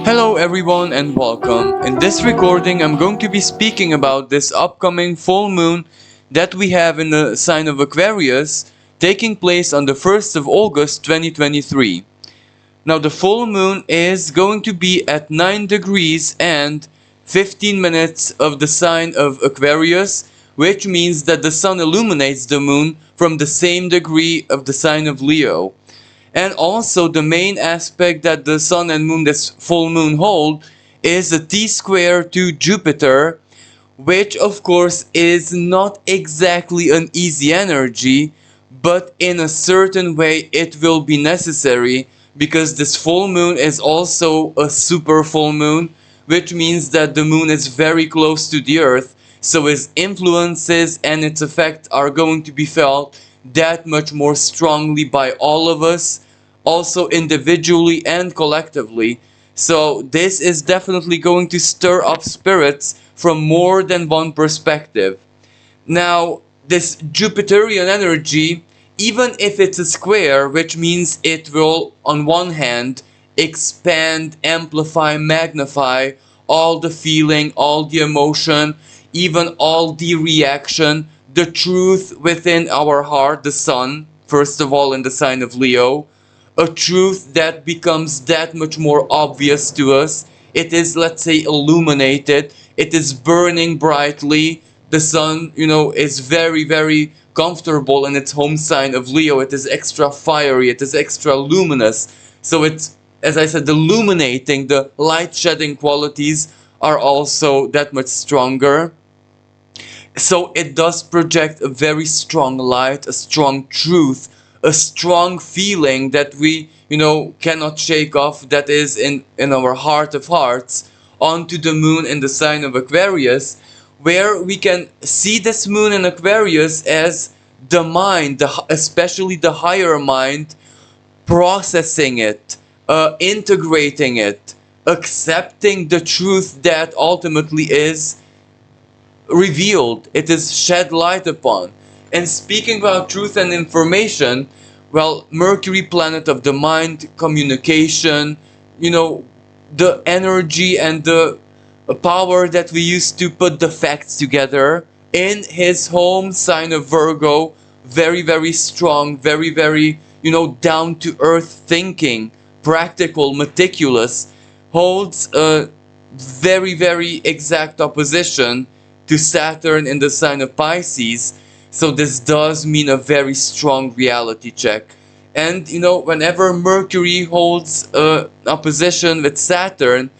Hello everyone and welcome. In this recording I'm going to be speaking about this upcoming full moon that we have in the sign of Aquarius taking place on the 1st of August 2023. Now the full moon is going to be at 9 degrees and 15 minutes of the sign of Aquarius, which means that the sun illuminates the moon from the same degree of the sign of Leo. And also the main aspect that the sun and moon this full moon hold is a T-square to Jupiter, which of course is not exactly an easy energy, but in a certain way it will be necessary because this full moon is also a super full moon, which means that the moon is very close to the earth, so its influences and its effects are going to be felt that much more strongly by all of us, also individually and collectively. So this is definitely going to stir up spirits from more than one perspective. Now, this Jupiterian energy, even if it's a square, which means it will, on one hand, expand, amplify, magnify all the feeling, all the emotion, even all the reaction, the truth within our heart, the sun, first of all in the sign of Leo, a truth that becomes that much more obvious to us. It is, let's say, illuminated. It is burning brightly. The sun, is very, very comfortable in its home sign of Leo. It is extra fiery. It is extra luminous. So it's, as I said, illuminating. The light shedding qualities are also that much stronger. So it does project a very strong light, a strong truth, a strong feeling that we, cannot shake off, that is in our heart of hearts, onto the moon in the sign of Aquarius, where we can see this moon in Aquarius as the mind, especially the higher mind, processing it, integrating it, accepting the truth that ultimately is revealed, it is shed light upon. And speaking about truth and information, well, Mercury, planet of the mind, communication, the energy and the power that we use to put the facts together, in his home sign of Virgo, very, very strong, very, very, down to earth thinking, practical, meticulous, holds a very, very exact opposition to Saturn in the sign of Pisces. So this does mean a very strong reality check. And whenever Mercury holds an opposition with Saturn,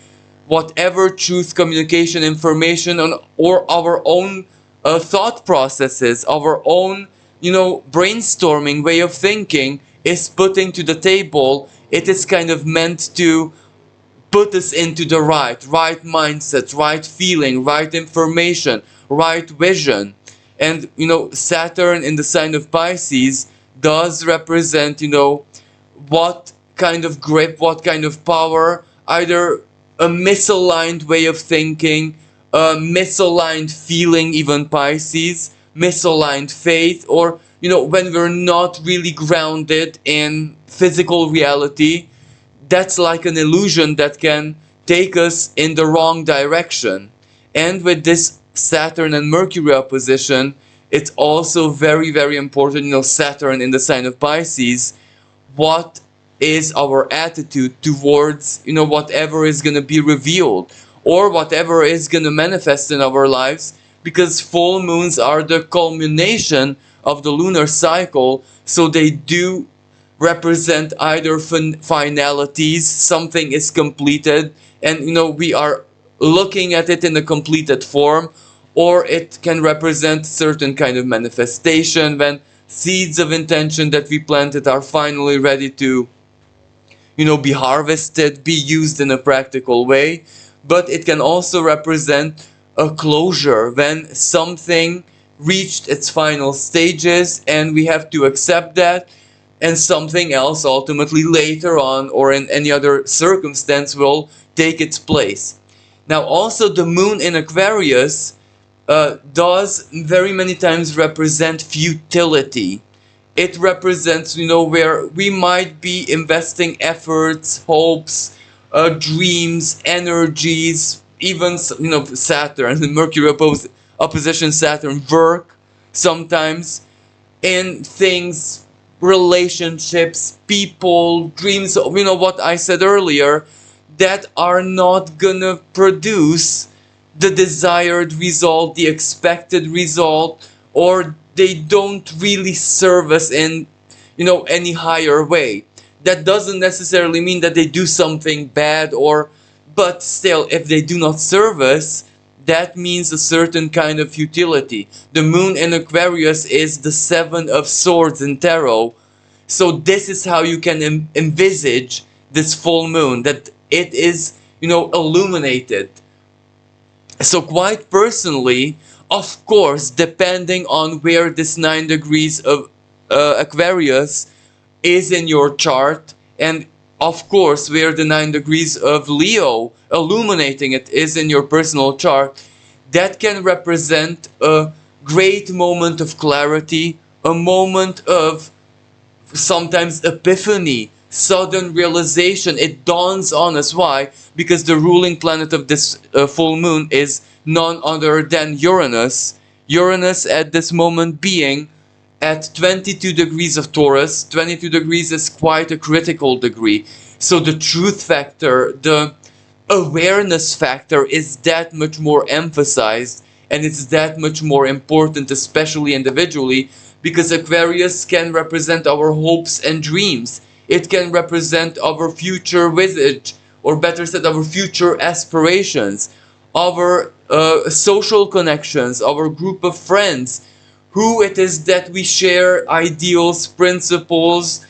whatever truth, communication, information, or our own thought processes, our own, brainstorming way of thinking is putting to the table, it is kind of meant to put us into the right mindset, right feeling, right information, right vision. And Saturn in the sign of Pisces does represent what kind of grip, what kind of power, either a misaligned way of thinking, a misaligned feeling, even Pisces, misaligned faith, or when we're not really grounded in physical reality, that's like an illusion that can take us in the wrong direction. And with this Saturn and Mercury opposition, it's also very, very important, Saturn in the sign of Pisces, what is our attitude towards, whatever is going to be revealed or whatever is going to manifest in our lives, because full moons are the culmination of the lunar cycle, so they do represent either finalities, something is completed, and we are looking at it in a completed form, or it can represent certain kind of manifestation when seeds of intention that we planted are finally ready to be harvested, be used in a practical way. But it can also represent a closure when something reached its final stages and we have to accept that, and something else ultimately later on or in any other circumstance will take its place. Now also the moon in Aquarius does very many times represent futility. It represents, where we might be investing efforts, hopes, dreams, energies, even Saturn and Mercury opposition Saturn work sometimes in things, relationships, people, dreams, what I said earlier, that are not gonna produce the desired result, the expected result, or they don't really serve us in any higher way. That doesn't necessarily mean that they do something bad, or but still, if they do not serve us, that means a certain kind of futility. The moon in Aquarius is the Seven of Swords in tarot. So this is how you can envisage this full moon, that it is illuminated. So quite personally, of course, depending on where this 9 degrees of Aquarius is in your chart, and of course where the 9 degrees of Leo illuminating it is in your personal chart, that can represent a great moment of clarity, a moment of sometimes epiphany, sudden realization. It dawns on us. Why? Because the ruling planet of this full moon is none other than Uranus. Uranus at this moment being at 22 degrees of Taurus. 22 degrees is quite a critical degree. So the truth factor, the awareness factor is that much more emphasized, and it's that much more important, especially individually, because Aquarius can represent our hopes and dreams. It can represent our future visage, or better said, our future aspirations, our social connections, our group of friends, who it is that we share ideals, principles,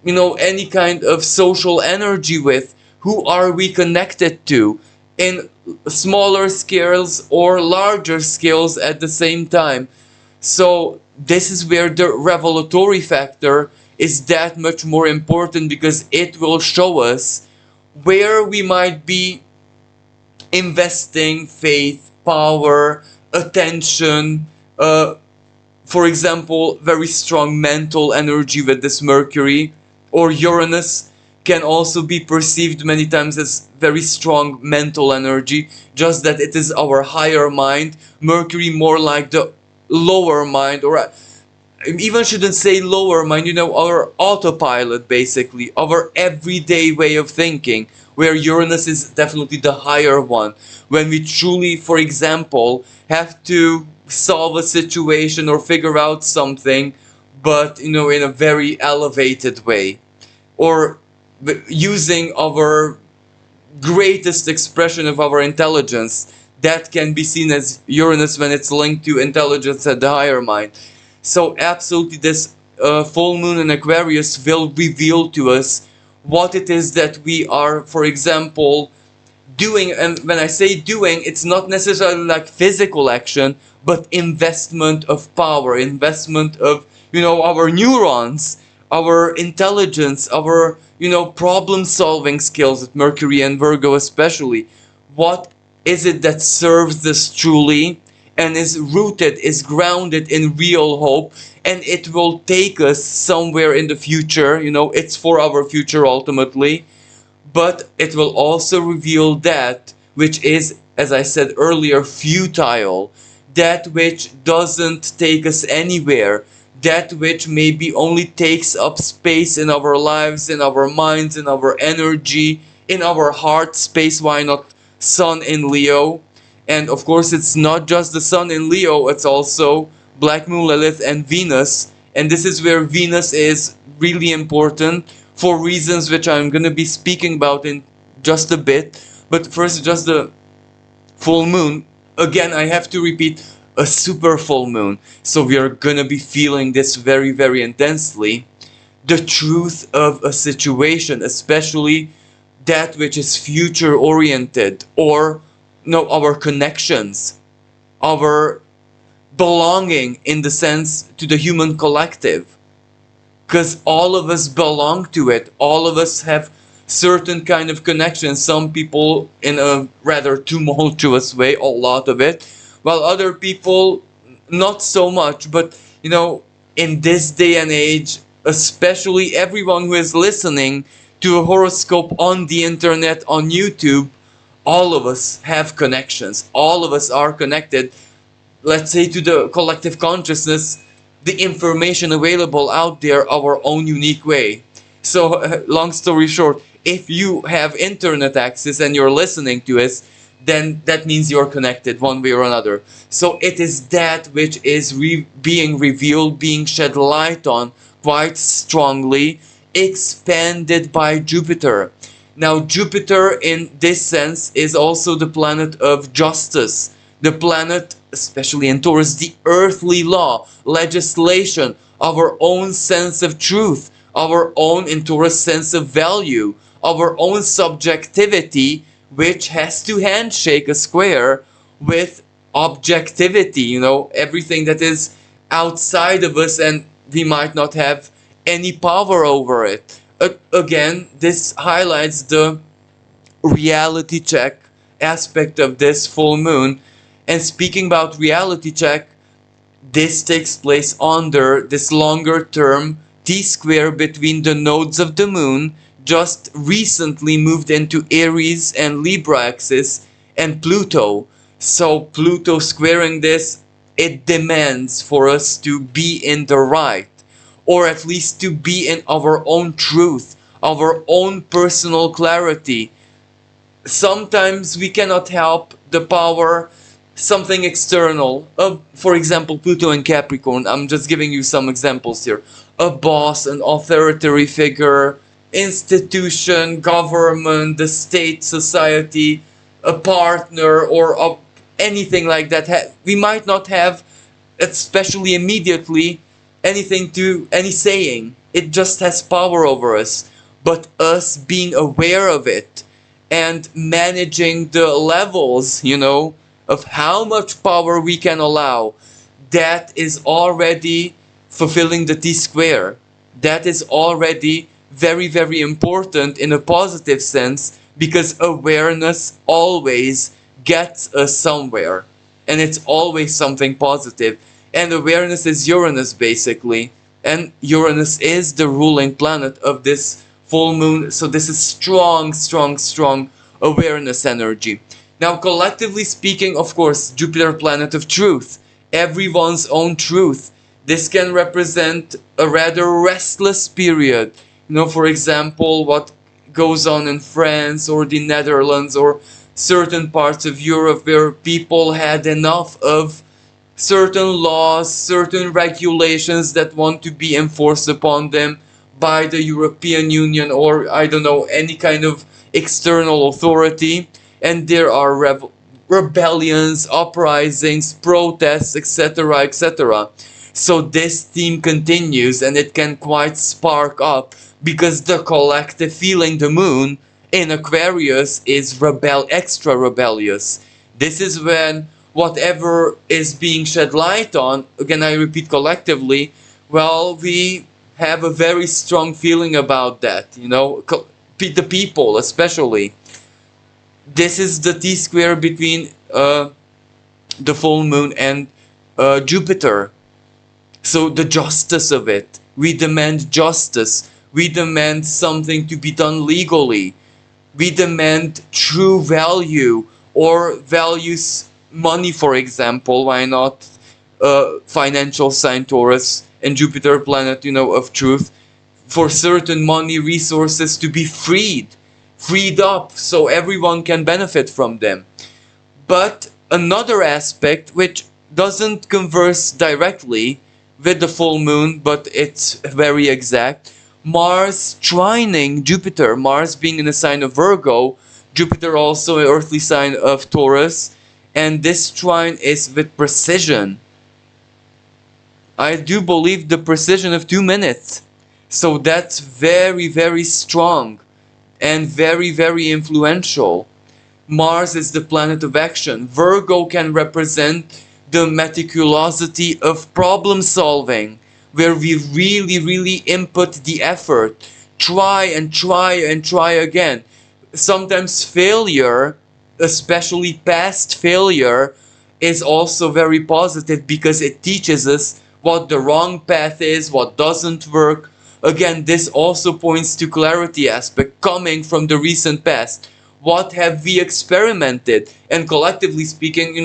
any kind of social energy with. Who are we connected to in smaller scales or larger scales at the same time? So this is where the revelatory factor is that much more important, because it will show us where we might be investing faith, power, attention, for example, very strong mental energy with this Mercury, or Uranus can also be perceived many times as very strong mental energy, just that it is our higher mind. Mercury more like the lower mind, or I even shouldn't say lower mind, our autopilot, basically, our everyday way of thinking, where Uranus is definitely the higher one. When we truly, for example, have to solve a situation or figure out something, but in a very elevated way, or using our greatest expression of our intelligence, that can be seen as Uranus when it's linked to intelligence at the higher mind. So absolutely, this full moon in Aquarius will reveal to us what it is that we are, for example, doing. And when I say doing, it's not necessarily like physical action, but investment of power, investment of our neurons, our intelligence, our problem solving skills at Mercury and Virgo especially. What is it that serves us truly and is rooted, is grounded in real hope, and it will take us somewhere in the future? It's for our future ultimately, but it will also reveal that which is, as I said earlier, futile, that which doesn't take us anywhere, that which maybe only takes up space in our lives, in our minds, in our energy, in our heart space. Why not Sun in Leo? And of course, it's not just the Sun in Leo, it's also Black Moon, Lilith, and Venus. And this is where Venus is really important for reasons which I'm going to be speaking about in just a bit. But first, just the full moon. Again, I have to repeat, a super full moon. So we are going to be feeling this very, very intensely. The truth of a situation, especially that which is future oriented, or our connections, our belonging in the sense to the human collective, because all of us belong to it. All of us have certain kind of connections. Some people in a rather tumultuous way, a lot of it, while other people not so much. But in this day and age, especially everyone who is listening to a horoscope on the internet, on YouTube, all of us have connections. All of us are connected, let's say, to the collective consciousness, the information available out there, our own unique way. So, long story short, if you have internet access and you're listening to us, then that means you're connected one way or another. So it is that which is being revealed, being shed light on quite strongly, expanded by Jupiter. Now, Jupiter in this sense is also the planet of justice, the planet, especially in Taurus, the earthly law, legislation, our own sense of truth, our own, in Taurus, sense of value, our own subjectivity, which has to handshake a square with objectivity, everything that is outside of us, and we might not have any power over it. Again, this highlights the reality check aspect of this full moon. And speaking about reality check, this takes place under this longer term T-square between the nodes of the moon, just recently moved into Aries and Libra axis, and Pluto. So Pluto squaring this, it demands for us to be in the right, or at least to be in our own truth, our own personal clarity. Sometimes we cannot help the power, something external. For example, Pluto and Capricorn, I'm just giving you some examples here. A boss, an authoritarian figure, institution, government, the state, society, a partner, or anything like that. We might not have, especially immediately, any saying. It just has power over us. But us being aware of it and managing the levels, of how much power we can allow, that is already fulfilling the T-square. That is already very, very important in a positive sense, because awareness always gets us somewhere. And it's always something positive. And awareness is Uranus, basically. And Uranus is the ruling planet of this full moon. So this is strong, strong, strong awareness energy. Now, collectively speaking, of course, Jupiter, planet of truth, everyone's own truth. This can represent a rather restless period. For example, what goes on in France or the Netherlands or certain parts of Europe, where people had enough of certain laws, certain regulations that want to be enforced upon them by the European Union, or I don't know, any kind of external authority. And there are rebellions, uprisings, protests, etc., etc. So this theme continues, and it can quite spark up, because the collective feeling, the moon in Aquarius, is extra rebellious. This is when whatever is being shed light on, again I repeat, collectively, well, we have a very strong feeling about that, the people especially. This is the T-square between the full moon and Jupiter. So the justice of it. We demand justice. We demand something to be done legally. We demand true value, or values money, for example. Why not financial sign Taurus and Jupiter, planet, of truth, for certain money resources to be freed up, so everyone can benefit from them. But another aspect, which doesn't converse directly with the full moon, but it's very exact, Mars trining Jupiter, Mars being in the sign of Virgo, Jupiter also an earthly sign of Taurus, and this trine is with precision. I do believe the precision of 2 minutes. So that's very, very strong and very, very influential. Mars is the planet of action. Virgo can represent the meticulosity of problem solving, where we really, really input the effort, try and try and try again. Sometimes failure, especially past failure, is also very positive, because it teaches us what the wrong path is, what doesn't work, Again, this also points to clarity aspect coming from the recent past. What have we experimented? And collectively speaking,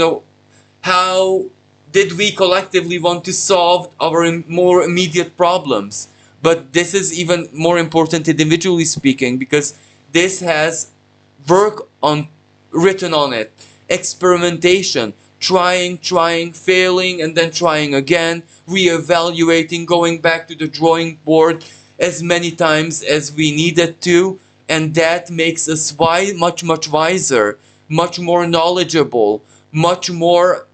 how did we collectively want to solve our more immediate problems? But this is even more important individually speaking, because this has work on written on it, experimentation, trying, failing, and then trying again, reevaluating, going back to the drawing board as many times as we needed to, and that makes us much wiser, much more knowledgeable, much more,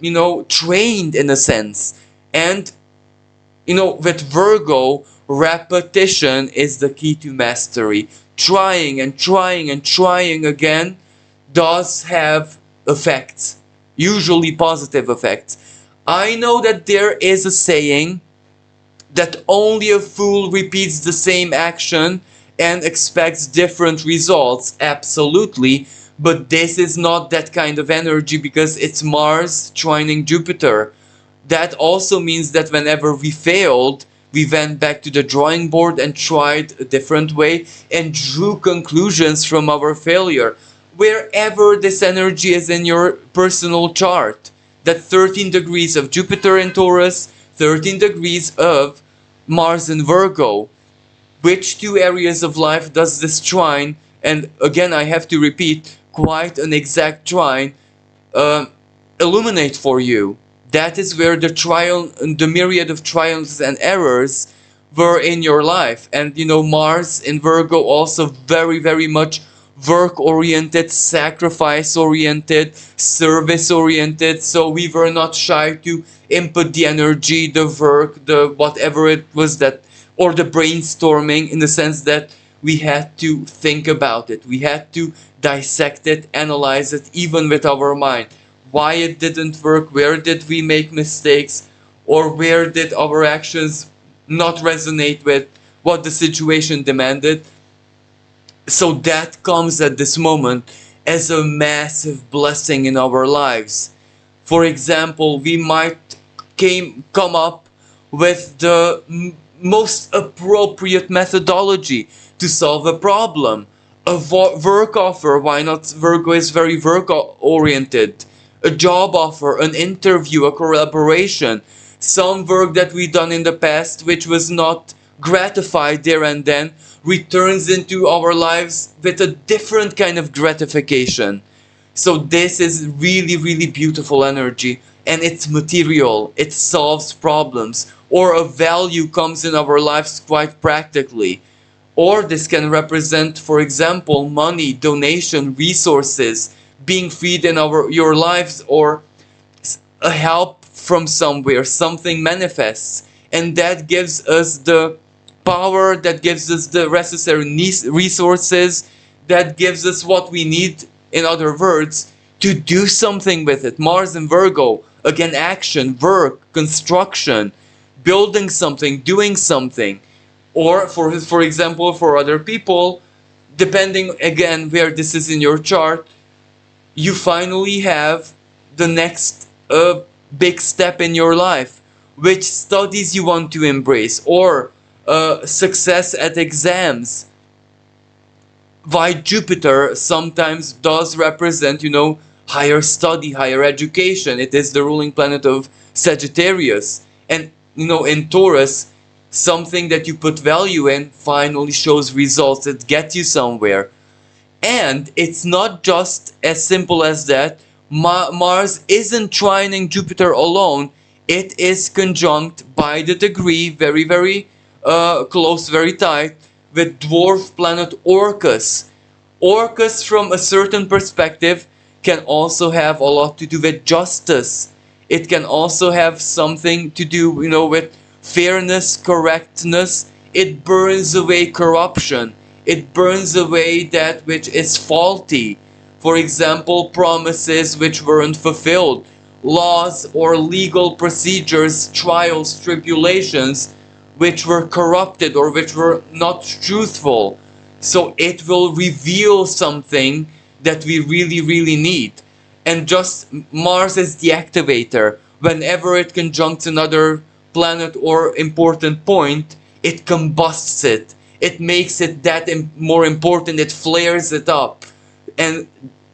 trained in a sense. And with Virgo, repetition is the key to mastery. Trying again does have effects, usually positive effects. I know that there is a saying that only a fool repeats the same action and expects different results. Absolutely. But this is not that kind of energy, because it's Mars trining Jupiter. That also means that whenever we failed, we went back to the drawing board and tried a different way and drew conclusions from our failure. Wherever this energy is in your personal chart, that 13 degrees of Jupiter in Taurus, 13 degrees of Mars in Virgo, which two areas of life does this trine, and again I have to repeat, quite an exact trine, illuminate for you? That is where the myriad of triumphs and errors were in your life. And Mars in Virgo also very much work oriented, sacrifice oriented, service oriented. So we were not shy to input the energy, the work, the whatever it was that, or the brainstorming, in the sense that we had to think about it, we had to dissect it, analyze it, even with our mind. Why it didn't work, where did we make mistakes, or where did our actions not resonate with what the situation demanded. So that comes at this moment as a massive blessing in our lives. For example, we might come up with the most appropriate methodology to solve a problem. A work offer, why not? Virgo is very work oriented. A job offer, an interview, a collaboration, some work that we done in the past which was not gratified there and then, returns into our lives with a different kind of gratification. So this is really beautiful energy, and it's material, it solves problems, or a value comes in our lives quite practically. Or this can represent, for example, money, donation, resources being freed in your lives, or a help from somewhere, something manifests, and that gives us the power, that gives us the necessary resources, that gives us what we need, in other words, to do something with it. Mars and Virgo, again, action, work, construction, building something, doing something. Or for example, for other people, depending again where this is in your chart, you finally have the next big step in your life, which studies you want to embrace, or success at exams. Why Jupiter sometimes does represent, higher study, higher education. It is the ruling planet of Sagittarius. And, in Taurus, something that you put value in finally shows results. It gets you somewhere. And it's not just as simple as that. Mars isn't trining Jupiter alone. It is conjunct by the degree, very close, very tight, with dwarf planet Orcus. Orcus, from a certain perspective, can also have a lot to do with justice. It can also have something to do, with fairness, correctness. It burns away corruption. It burns away that which is faulty. For example, promises which weren't fulfilled, laws or legal procedures, trials, tribulations, which were corrupted or which were not truthful. So it will reveal something that we really need. And just Mars is the activator. Whenever it conjuncts another planet or important point, it combusts it. It makes it that more important. It flares it up. And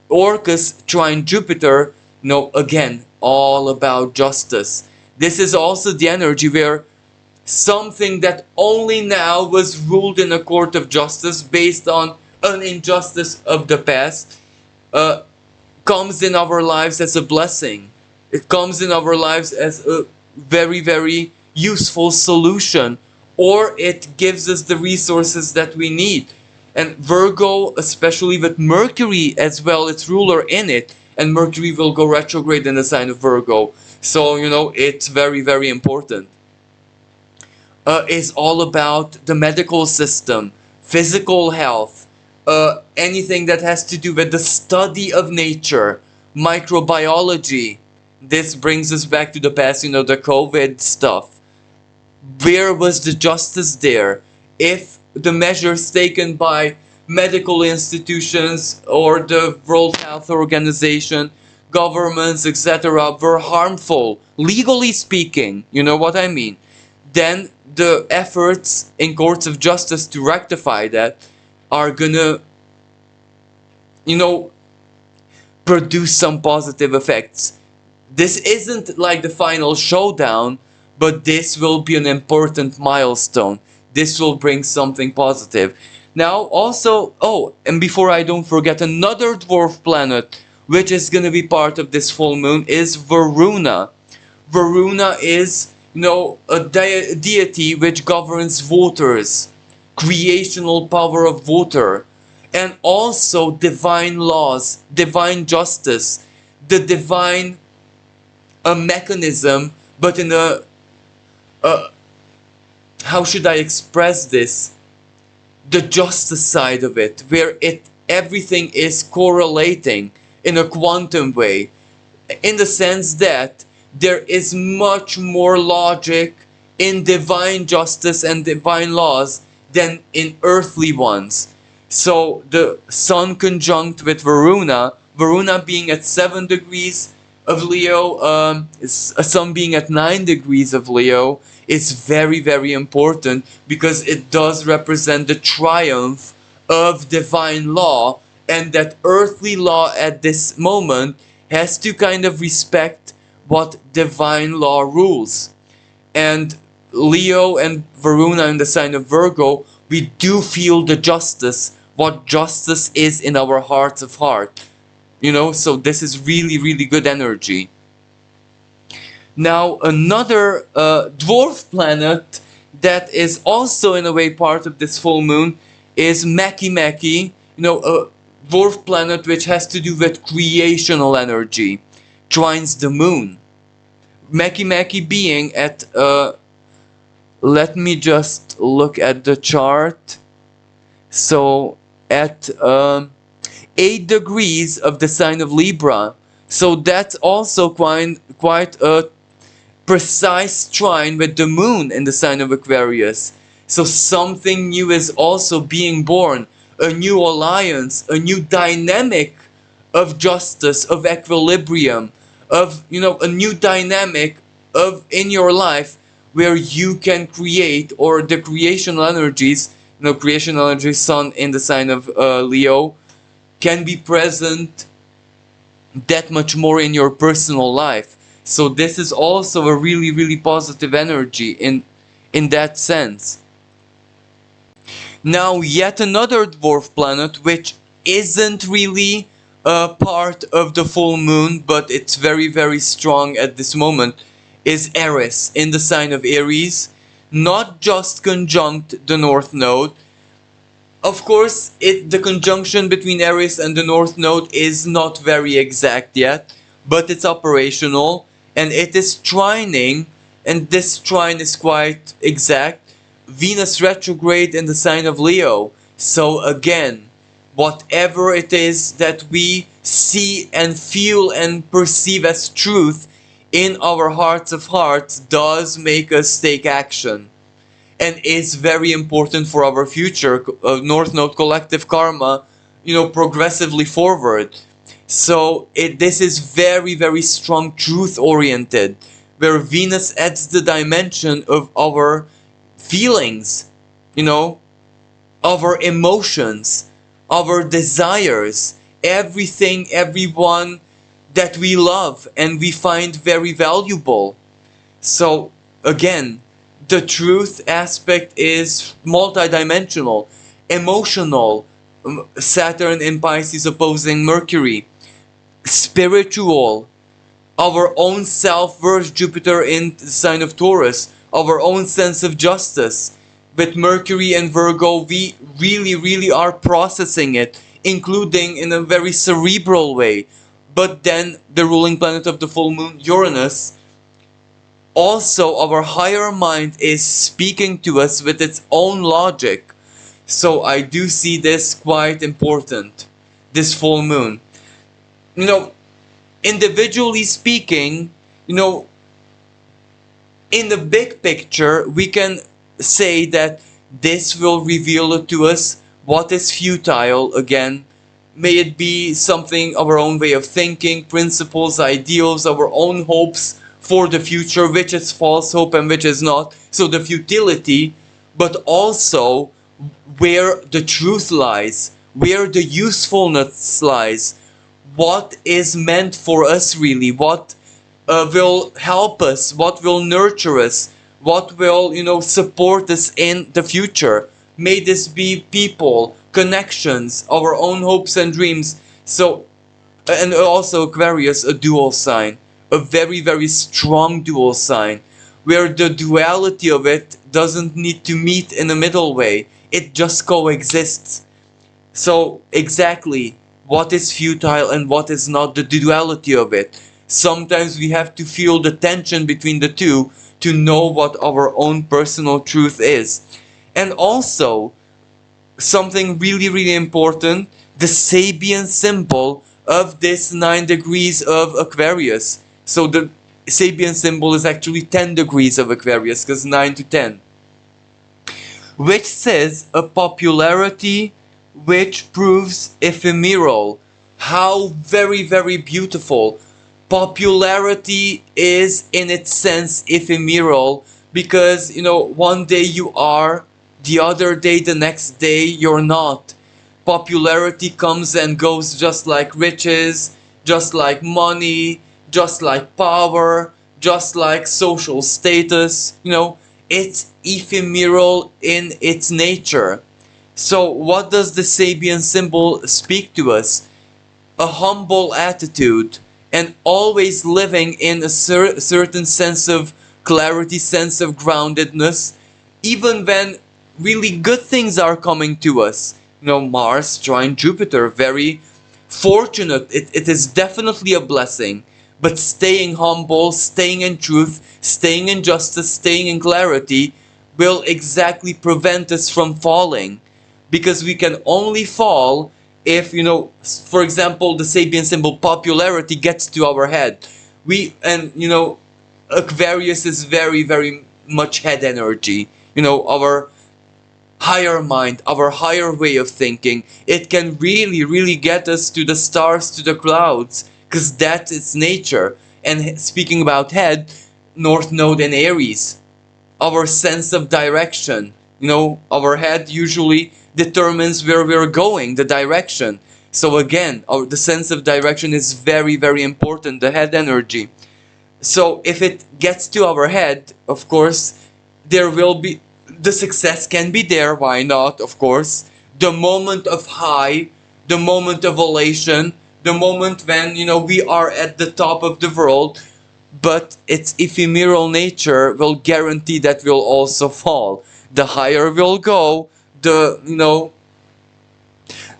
Orcus trine Jupiter, again, all about justice. This is also the energy where something that only now was ruled in a court of justice based on an injustice of the past comes in our lives as a blessing. It comes in our lives as a very, very useful solution, or it gives us the resources that we need. And Virgo, especially with Mercury as well, its ruler in it, and Mercury will go retrograde in the sign of Virgo. So, it's very, very important. Is all about the medical system, physical health, anything that has to do with the study of nature, microbiology. This brings us back to the past, the COVID stuff. Where was the justice there? If the measures taken by medical institutions or the World Health Organization, governments, etc., were harmful, legally speaking, you know what I mean, then the efforts in courts of justice to rectify that are gonna, produce some positive effects. This isn't like the final showdown, but this will be an important milestone. This will bring something positive. Now also, and before I don't forget, another dwarf planet which is going to be part of this full moon is Varuna. Varuna is, a deity which governs waters, creational power of water, and also divine laws, divine justice, the divine mechanism, but in a how should I express this? The justice side of it, where everything is correlating in a quantum way, in the sense that there is much more logic in divine justice and divine laws than in earthly ones. So the Sun conjunct with Varuna, Varuna being at 7 degrees of Leo, Sun being at 9 degrees of Leo, is very, very important because it does represent the triumph of divine law, and that earthly law at this moment has to kind of respect what divine law rules. And Leo and Varuna in the sign of Virgo, we do feel the justice, what justice is in our hearts of heart. So this is really, really good energy. Now, another dwarf planet that is also in a way part of this full moon is Makemake, a dwarf planet which has to do with creational energy, trines the moon. Makemake being at, let me just look at the chart. So, at 8 degrees of the sign of Libra. So that's also quite a precise trine with the moon in the sign of Aquarius. So something new is also being born, a new alliance, a new dynamic of justice, of equilibrium, of, a new dynamic of in your life where you can create, or the creational energies, creational energy, Sun in the sign of Leo, can be present that much more in your personal life. So this is also a really, really positive energy in that sense. Now, yet another dwarf planet which isn't really a part of the full moon, but it's very, very strong at this moment, is Aries in the sign of Aries. Not just conjunct the North Node. Of course, the conjunction between Aries and the North Node is not very exact yet, but it's operational, and it is trining, and this trine is quite exact, Venus retrograde in the sign of Leo. So again, whatever it is that we see and feel and perceive as truth in our hearts of hearts does make us take action, and is very important for our future, North Node collective karma, progressively forward. So this is very, very strong truth oriented, where Venus adds the dimension of our feelings, you know, our emotions, our desires, everything, everyone that we love and we find very valuable. So again, the truth aspect is multidimensional, emotional, Saturn in Pisces opposing Mercury, spiritual, our own self-worth, Jupiter in the sign of Taurus, our own sense of justice. With Mercury and Virgo, we really are processing it, including in a very cerebral way. But then the ruling planet of the full moon, Uranus, also our higher mind is speaking to us with its own logic. So I do see this quite important, this full moon. You know, individually speaking, you know, in the big picture, we can say that this will reveal to us what is futile again. May it be something of our own way of thinking, principles, ideals, our own hopes for the future, which is false hope and which is not. So the futility, but also where the truth lies, where the usefulness lies, what is meant for us really, what will help us, what will nurture us, what will, you know, support us in the future. May this be people, connections, our own hopes and dreams. So, and also Aquarius, a dual sign, a very strong dual sign, where the duality of it doesn't need to meet in a middle way, it just coexists. So exactly what is futile and what is not, the duality of it. Sometimes we have to feel the tension between the two to know what our own personal truth is. And also, something really important, the Sabian symbol of this 9 degrees of Aquarius. So the Sabian symbol is actually 10 degrees of Aquarius, because 9 to 10. Which says a popularity which proves ephemeral. How very beautiful. Popularity is in its sense ephemeral, because, you know, one day you are, the other day, the next day you're not. Popularity comes and goes just like riches, just like money, just like power, just like social status, you know, it's ephemeral in its nature. So what does the Sabian symbol speak to us? A humble attitude, and always living in a certain sense of clarity, sense of groundedness, even when really good things are coming to us. You know, Mars trine Jupiter, very fortunate. It is definitely a blessing. But staying humble, staying in truth, staying in justice, staying in clarity will exactly prevent us from falling. Because we can only fall if, you know, for example, the Sabian symbol popularity gets to our head. And you know, Aquarius is very much head energy. You know, our higher mind, our higher way of thinking. It can really get us to the stars, to the clouds, because that's its nature. And speaking about head, North Node in Aries, our sense of direction. You know, our head usually determines where we're going, the direction. So again, the sense of direction is very important, the head energy. So if it gets to our head, of course, there will be, the success can be there, why not, of course. The moment of high, the moment of elation, the moment when, you know, we are at the top of the world, but its ephemeral nature will guarantee that we'll also fall. The higher we'll go, the, you know,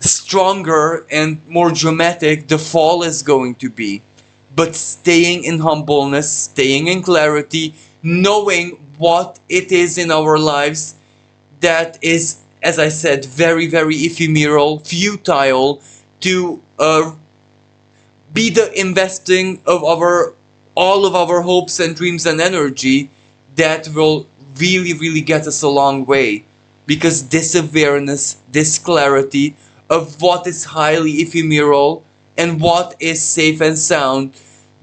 stronger and more dramatic the fall is going to be. But staying in humbleness, staying in clarity, knowing what it is in our lives that is, as I said, very ephemeral, futile, to be the investing of our, all of our hopes and dreams and energy, that will really get us a long way. Because this awareness, this clarity of what is highly ephemeral and what is safe and sound,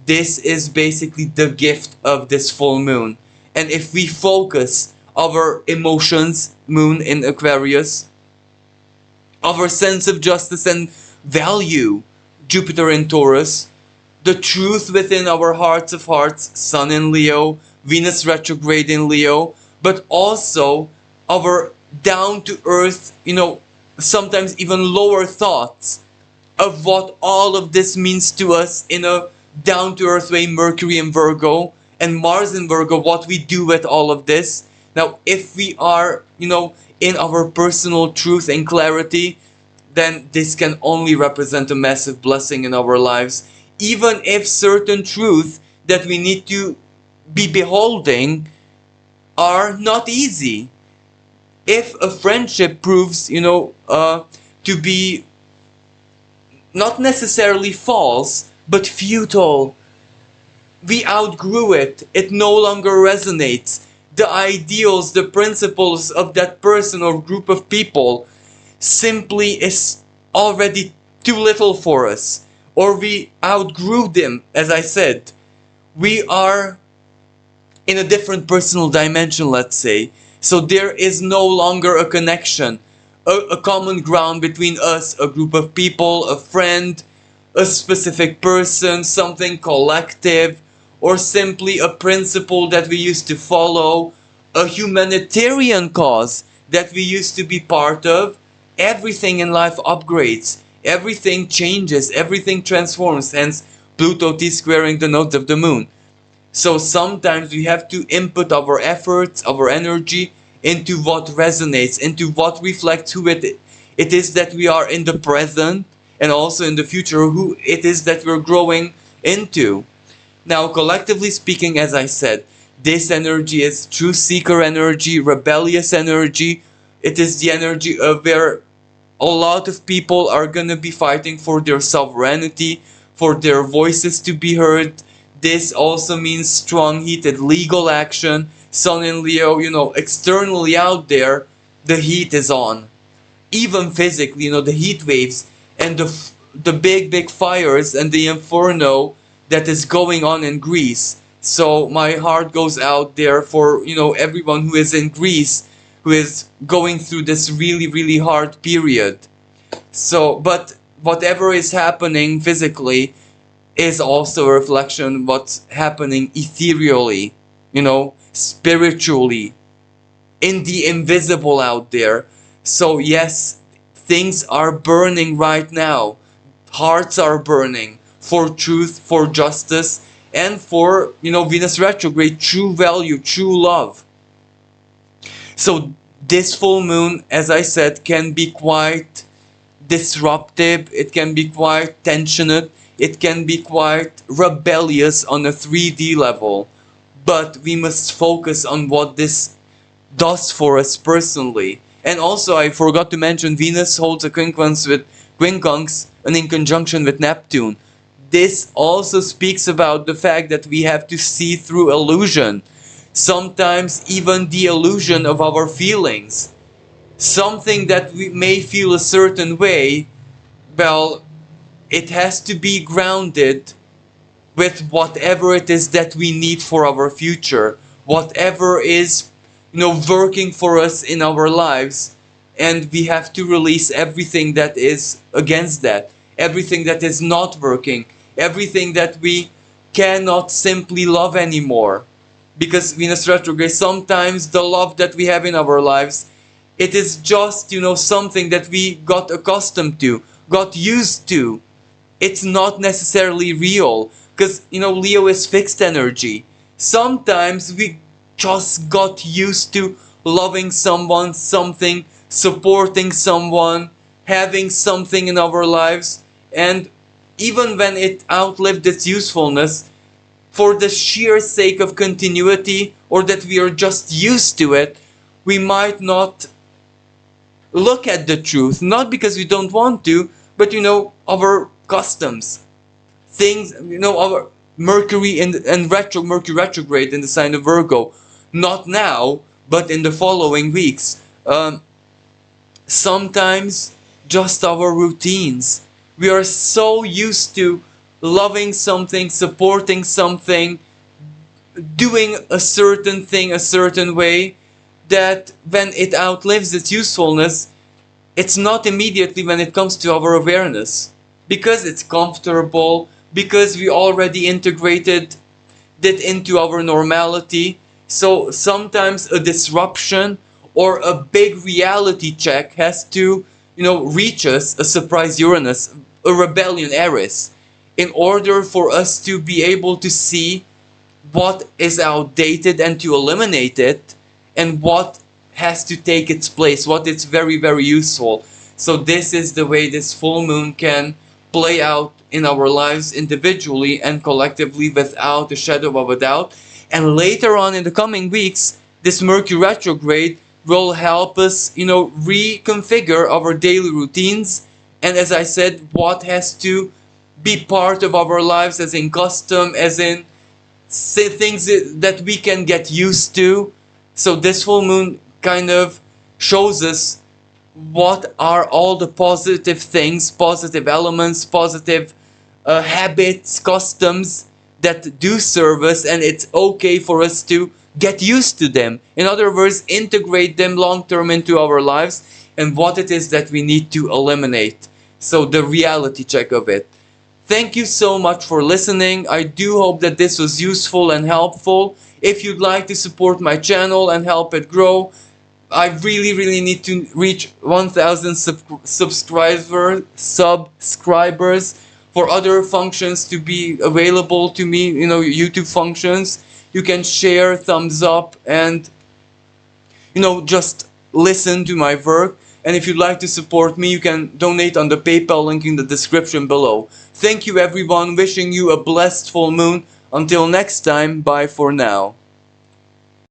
this is basically the gift of this full moon. And if we focus our emotions, moon in Aquarius, our sense of justice and value, Jupiter in Taurus, the truth within our hearts of hearts, Sun in Leo, Venus retrograde in Leo, but also our down to earth, sometimes even lower thoughts of what all of this means to us in a down to earth way, Mercury in Virgo and Mars in Virgo, what we do with all of this. Now, if we are, in our personal truth and clarity, then this can only represent a massive blessing in our lives. Even if certain truths that we need to be beholding are not easy. If a friendship proves, to be not necessarily false, but futile, we outgrew it, it no longer resonates. The ideals, the principles of that person or group of people simply is already too little for us, or we outgrew them. As I said, we are in a different personal dimension, let's say, so there is no longer a connection, a common ground between us, a group of people, a friend, a specific person, something collective, or simply a principle that we used to follow, a humanitarian cause that we used to be part of. Everything in life upgrades, everything changes, everything transforms, hence Pluto T-squaring the nodes of the moon. So sometimes we have to input our efforts, our energy into what resonates, into what reflects who it is that we are in the present, and also in the future, who it is that we're growing into. Now, collectively speaking, as I said, this energy is true seeker energy, rebellious energy. It is the energy of where a lot of people are going to be fighting for their sovereignty, for their voices to be heard. This also means strong, heated legal action. Sun in Leo, externally out there, the heat is on. Even physically, the heat waves and the big fires and the inferno that is going on in Greece. So my heart goes out there for, everyone who is in Greece, who is going through this really hard period. So, but whatever is happening physically is also a reflection of what's happening ethereally, spiritually, in the invisible out there. So yes, things are burning right now. Hearts are burning for truth, for justice, and for, Venus retrograde, true value, true love. So this full moon, as I said, can be quite disruptive, it can be quite tensionate, it can be quite rebellious on a 3D level. But we must focus on what this does for us personally. And also, I forgot to mention, Venus holds a quincunx and in conjunction with Neptune. This also speaks about the fact that we have to see through illusion. Sometimes even the illusion of our feelings. Something that we may feel a certain way, well, it has to be grounded with whatever it is that we need for our future. Whatever is, working for us in our lives. And we have to release everything that is against that. Everything that is not working. Everything that we cannot simply love anymore. Because Venus retrograde, sometimes the love that we have in our lives, it is just, something that we got accustomed to, got used to. It's not necessarily real. Because, Leo is fixed energy. Sometimes we just got used to loving someone, something, supporting someone, having something in our lives. And even when it outlived its usefulness, for the sheer sake of continuity, or that we are just used to it, we might not look at the truth, not because we don't want to, but our customs, things, our Mercury Mercury retrograde in the sign of Virgo, not now, but in the following weeks. Sometimes just our routines. We are so used to loving something, supporting something, doing a certain thing a certain way, that when it outlives its usefulness, it's not immediately when it comes to our awareness. Because it's comfortable, because we already integrated it into our normality. So sometimes a disruption or a big reality check has to, reach us, a surprise Uranus, a rebellion Aries, in order for us to be able to see what is outdated and to eliminate it, and what has to take its place, what is very, very useful. So this is the way this full moon can play out in our lives individually and collectively without a shadow of a doubt. And later on in the coming weeks, this Mercury retrograde will help us, reconfigure our daily routines. And as I said, what has to be part of our lives, as in custom, as in say things that we can get used to. So this full moon kind of shows us what are all the positive things, positive elements, positive habits, customs that do serve us, and it's okay for us to get used to them. In other words, integrate them long term into our lives, and what it is that we need to eliminate. So the reality check of it. Thank you so much for listening. I do hope that this was useful and helpful. If you'd like to support my channel and help it grow, I really, really need to reach 1,000 subscribers for other functions to be available to me, YouTube functions. You can share, thumbs up, and, just listen to my work. And if you'd like to support me, you can donate on the PayPal link in the description below. Thank you everyone, wishing you a blessed full moon. Until next time, bye for now.